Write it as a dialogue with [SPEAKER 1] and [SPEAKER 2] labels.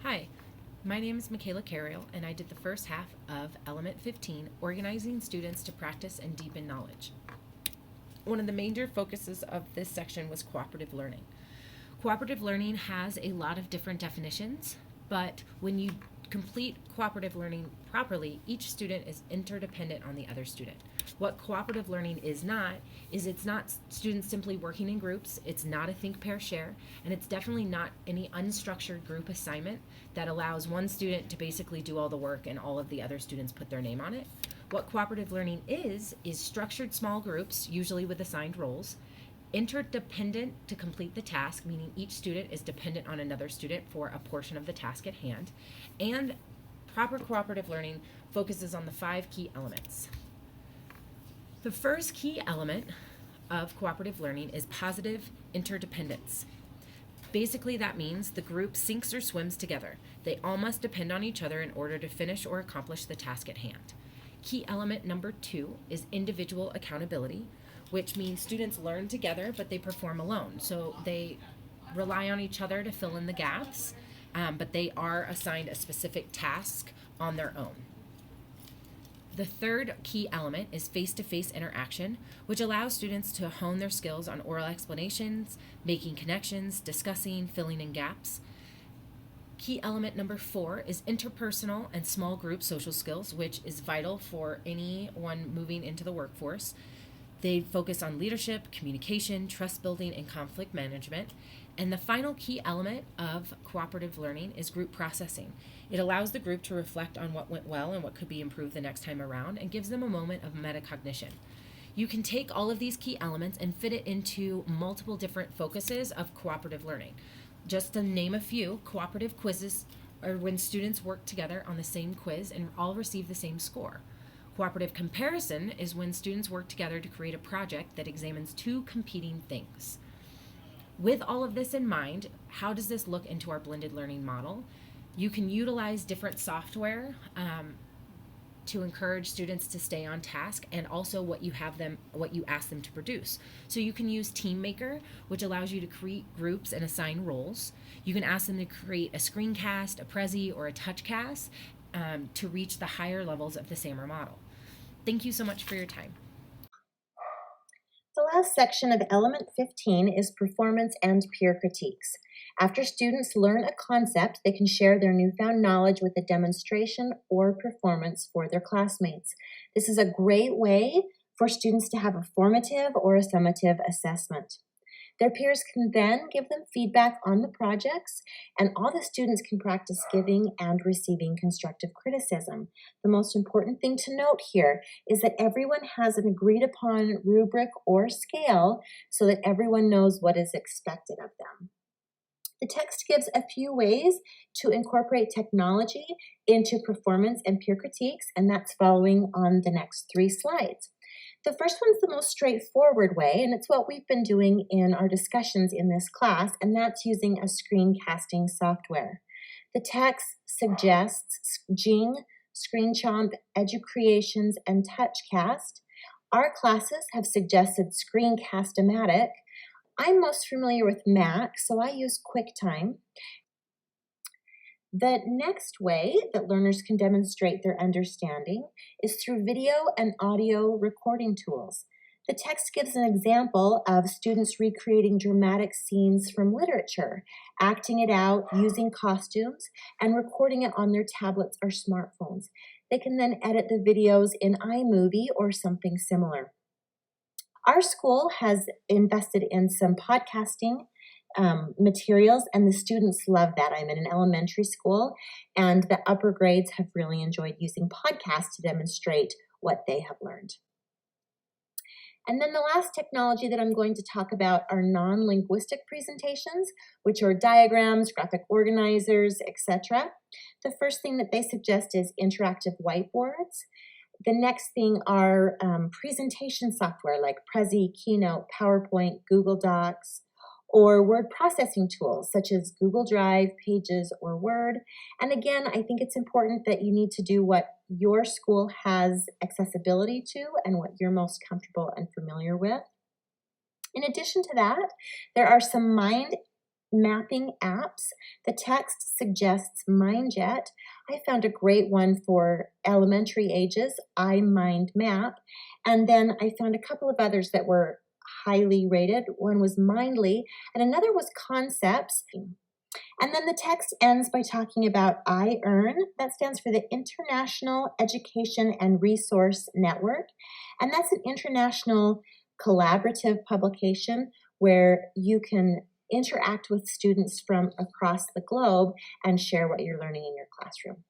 [SPEAKER 1] Hi, my name is Micaela Carriel, and I did the first half of Element 15, Organizing Students to Practice and Deepen Knowledge. One of the major focuses of this section was cooperative learning. Cooperative learning has a lot of different definitions, but when you complete cooperative learning properly, each student is interdependent on the other student. What cooperative learning is not is it's not students simply working in groups, it's not a think, pair, share, and it's definitely not any unstructured group assignment that allows one student to basically do all the work and all of the other students put their name on it. What cooperative learning is structured small groups, usually with assigned roles, interdependent to complete the task, meaning each student is dependent on another student for a portion of the task at hand, and proper cooperative learning focuses on the 5 key elements. The first key element of cooperative learning is positive interdependence. Basically, that means the group sinks or swims together. They all must depend on each other in order to finish or accomplish the task at hand. Key element number 2 is individual accountability, which means students learn together, but they perform alone. So they rely on each other to fill in the gaps, but they are assigned a specific task on their own. The third key element is face-to-face interaction, which allows students to hone their skills on oral explanations, making connections, discussing, filling in gaps. Key element number 4 is interpersonal and small group social skills, which is vital for anyone moving into the workforce. They focus on leadership, communication, trust building, and conflict management. And the final key element of cooperative learning is group processing. It allows the group to reflect on what went well and what could be improved the next time around, and gives them a moment of metacognition. You can take all of these key elements and fit it into multiple different focuses of cooperative learning. Just to name a few, cooperative quizzes are when students work together on the same quiz and all receive the same score. Cooperative comparison is when students work together to create a project that examines 2 competing things. With all of this in mind, how does this look into our blended learning model? You can utilize different software to encourage students to stay on task, and also what you ask them to produce. So you can use TeamMaker, which allows you to create groups and assign roles. You can ask them to create a screencast, a Prezi, or a TouchCast to reach the higher levels of the SAMR model. Thank you so much for your time.
[SPEAKER 2] The last section of Element 15 is performance and peer critiques. After students learn a concept, they can share their newfound knowledge with a demonstration or performance for their classmates. This is a great way for students to have a formative or a summative assessment. Their peers can then give them feedback on the projects, and all the students can practice giving and receiving constructive criticism. The most important thing to note here is that everyone has an agreed upon rubric or scale so that everyone knows what is expected of them. The text gives a few ways to incorporate technology into performance and peer critiques, and that's following on the next 3 slides. The first one's the most straightforward way, and it's what we've been doing in our discussions in this class, and that's using a screencasting software. The text suggests Jing, ScreenChomp, EduCreations, and TouchCast. Our classes have suggested Screencast-O-Matic. I'm most familiar with Mac, so I use QuickTime. The next way that learners can demonstrate their understanding is through video and audio recording tools. The text gives an example of students recreating dramatic scenes from literature, acting it out using costumes, and recording it on their tablets or smartphones. They can then edit the videos in iMovie or something similar. Our school has invested in some podcasting materials, and the students love that. I'm in an elementary school, and the upper grades have really enjoyed using podcasts to demonstrate what they have learned. And then the last technology that I'm going to talk about are non-linguistic presentations, which are diagrams, graphic organizers, etc. The first thing that they suggest is interactive whiteboards. The next thing are presentation software like Prezi, Keynote, PowerPoint, Google Docs, or word processing tools such as Google Drive, Pages, or Word. And again, I think it's important that you need to do what your school has accessibility to and what you're most comfortable and familiar with. In addition to that, there are some mind mapping apps. The text suggests MindJet. I found a great one for elementary ages, iMindMap. And then I found a couple of others that were highly rated. One was Mindly, and another was Concepts. And then the text ends by talking about iEarn. That stands for the International Education and Resource Network. And that's an international collaborative publication where you can interact with students from across the globe and share what you're learning in your classroom.